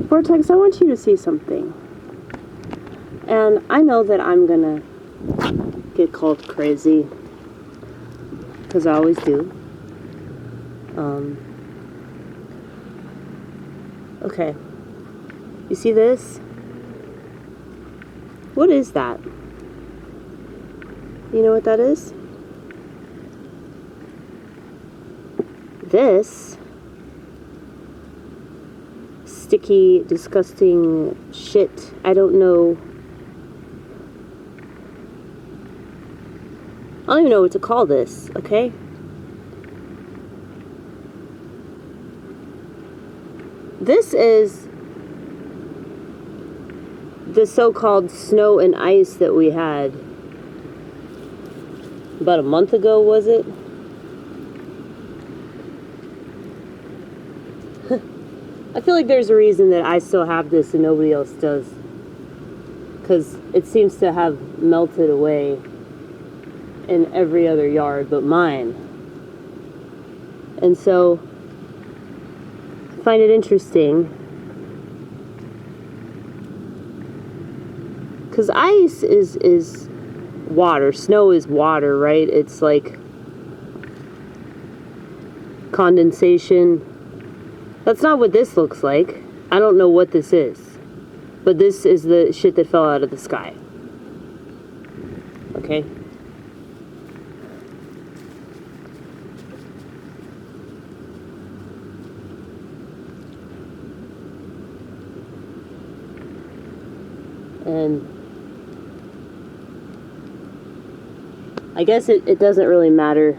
Vortex, I want you to see something. And I know that I'm gonna get called crazy, because I always do. Okay. You see this? What is that? You know what that is? This sticky, disgusting shit. I don't know. I don't even know what to call this, okay? This is the so-called snow and ice that we had about a month ago, was it? I feel like there's a reason that I still have this and nobody else does. Because it seems to have melted away in every other yard but mine. And so I find it interesting, because ice is water, snow is water, right? It's like condensation. That's not what this looks like. I don't know what this is, but this is the shit that fell out of the sky. Okay? And I guess it doesn't really matter.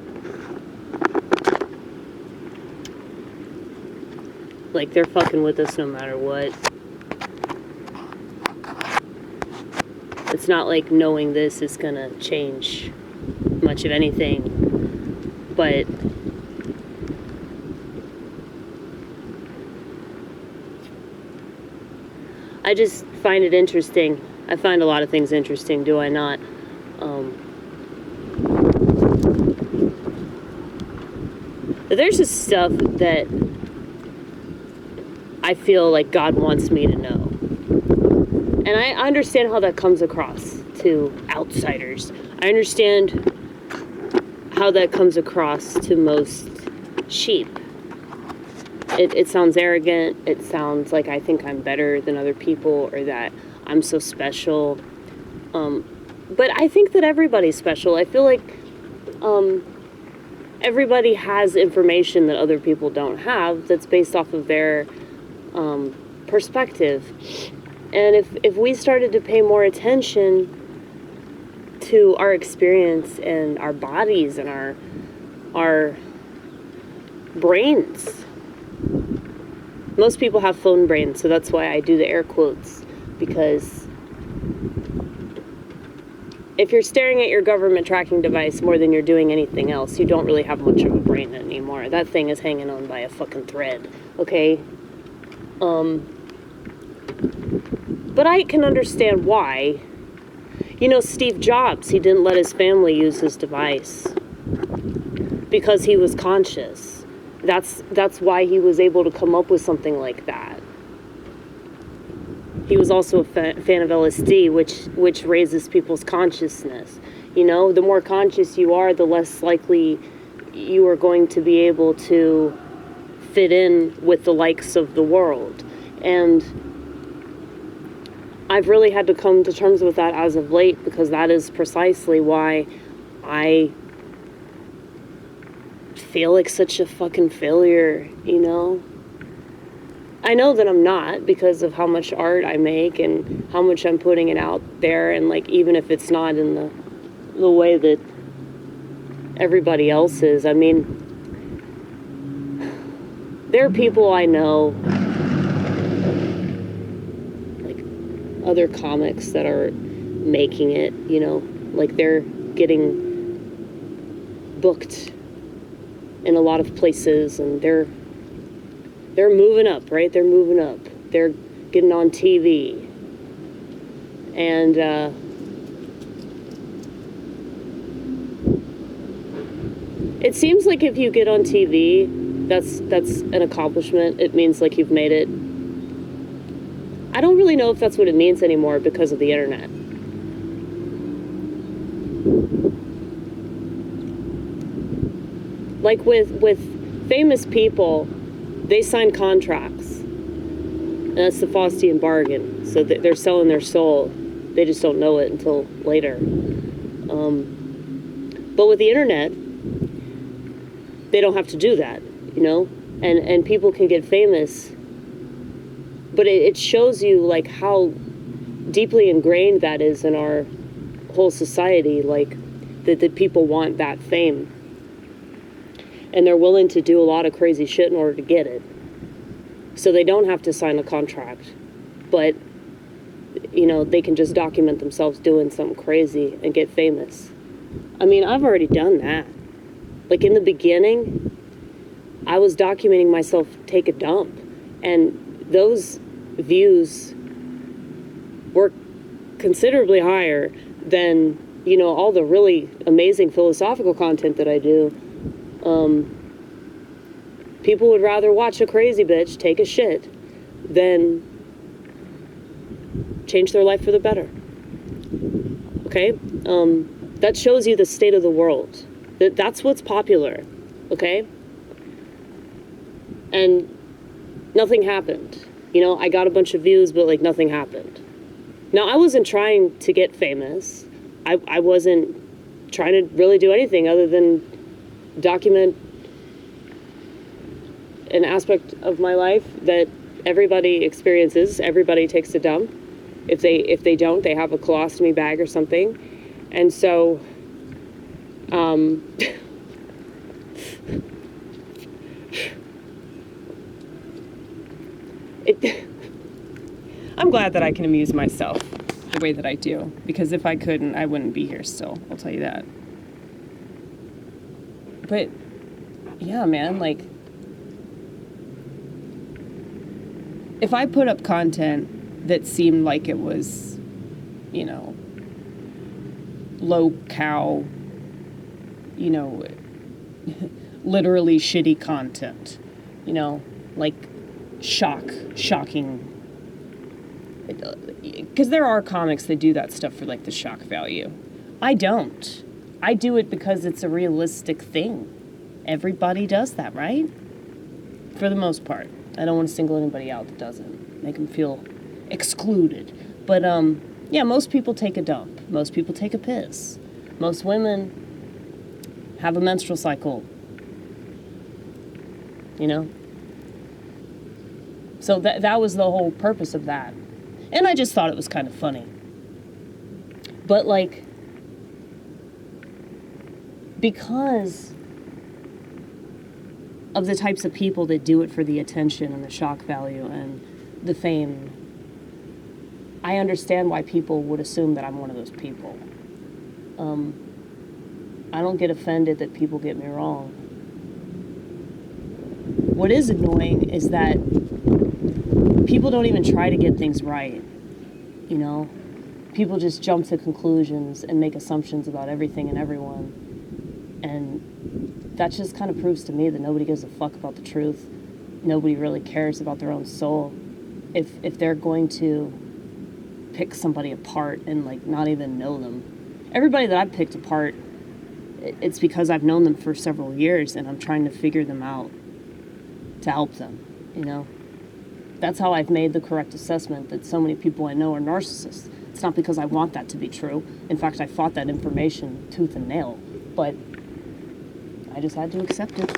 Like, they're fucking with us no matter what. It's not like knowing this is gonna change much of anything. But I just find it interesting. I find a lot of things interesting, do I not? There's just stuff that I feel like God wants me to know. And I understand how that comes across to outsiders. I understand how that comes across to most sheep. It sounds arrogant. It sounds like I think I'm better than other people, or that I'm so special. But I think that everybody's special. I feel like everybody has information that other people don't have that's based off of their perspective. And if we started to pay more attention to our experience and our bodies and our brains. Most people have phone brains, so that's why I do the air quotes, because if you're staring at your government tracking device more than you're doing anything else, you don't really have much of a brain anymore. That thing is hanging on by a fucking thread, okay? But I can understand why. You know, Steve Jobs, he didn't let his family use his device because he was conscious. That's why he was able to come up with something like that. He was also a fan of LSD, which raises people's consciousness. You know, the more conscious you are, the less likely you are going to be able to fit in with the likes of the world. And I've really had to come to terms with that as of late, because that is precisely why I feel like such a fucking failure, you know? I know that I'm not, because of how much art I make and how much I'm putting it out there, and like, even if it's not in the way that everybody else is. I mean, there are people I know, like other comics that are making it, you know, like they're getting booked in a lot of places, and they're moving up, right? They're moving up. They're getting on TV. And it seems like if you get on TV, that's an accomplishment. It means like you've made it. I don't really know if that's what it means anymore because of the internet. Like with famous people, they sign contracts. And that's the Faustian bargain. So they're selling their soul. They just don't know it until later. But with the internet, they don't have to do that, you know? And people can get famous. But it shows you, like, how deeply ingrained that is in our whole society, like, that people want that fame. And they're willing to do a lot of crazy shit in order to get it. So they don't have to sign a contract. But, you know, they can just document themselves doing something crazy and get famous. I mean, I've already done that. Like, in the beginning, I was documenting myself take a dump. And those views were considerably higher than, you know, all the really amazing philosophical content that I do. People would rather watch a crazy bitch take a shit than change their life for the better. Okay? That shows you the state of the world. That's what's popular. Okay? And nothing happened. You know, I got a bunch of views, but, like, nothing happened. Now, I wasn't trying to get famous. I wasn't trying to really do anything other than document an aspect of my life that everybody experiences. Everybody takes a dump. If they don't, they have a colostomy bag or something. And so, I'm glad that I can amuse myself the way that I do, because if I couldn't, I wouldn't be here still. I'll tell you that. But yeah, man, like, if I put up content that seemed like it was, you know, low cow, you know, literally shitty content, you know, like shocking, because there are comics that do that stuff for, like, the shock value. I don't. I do it because it's a realistic thing. Everybody does that, right? For the most part. I don't want to single anybody out that doesn't. Make them feel excluded. But, yeah, most people take a dump. Most people take a piss. Most women have a menstrual cycle. You know? So that was the whole purpose of that. And I just thought it was kind of funny. But, like, because of the types of people that do it for the attention and the shock value and the fame, I understand why people would assume that I'm one of those people. I don't get offended that people get me wrong. What is annoying is that people don't even try to get things right, you know? People just jump to conclusions and make assumptions about everything and everyone. And that just kind of proves to me that nobody gives a fuck about the truth. Nobody really cares about their own soul. If they're going to pick somebody apart and, like, not even know them. Everybody that I've picked apart, it's because I've known them for several years and I'm trying to figure them out to help them, you know? That's how I've made the correct assessment that so many people I know are narcissists. It's not because I want that to be true. In fact, I fought that information tooth and nail. But I just had to accept it.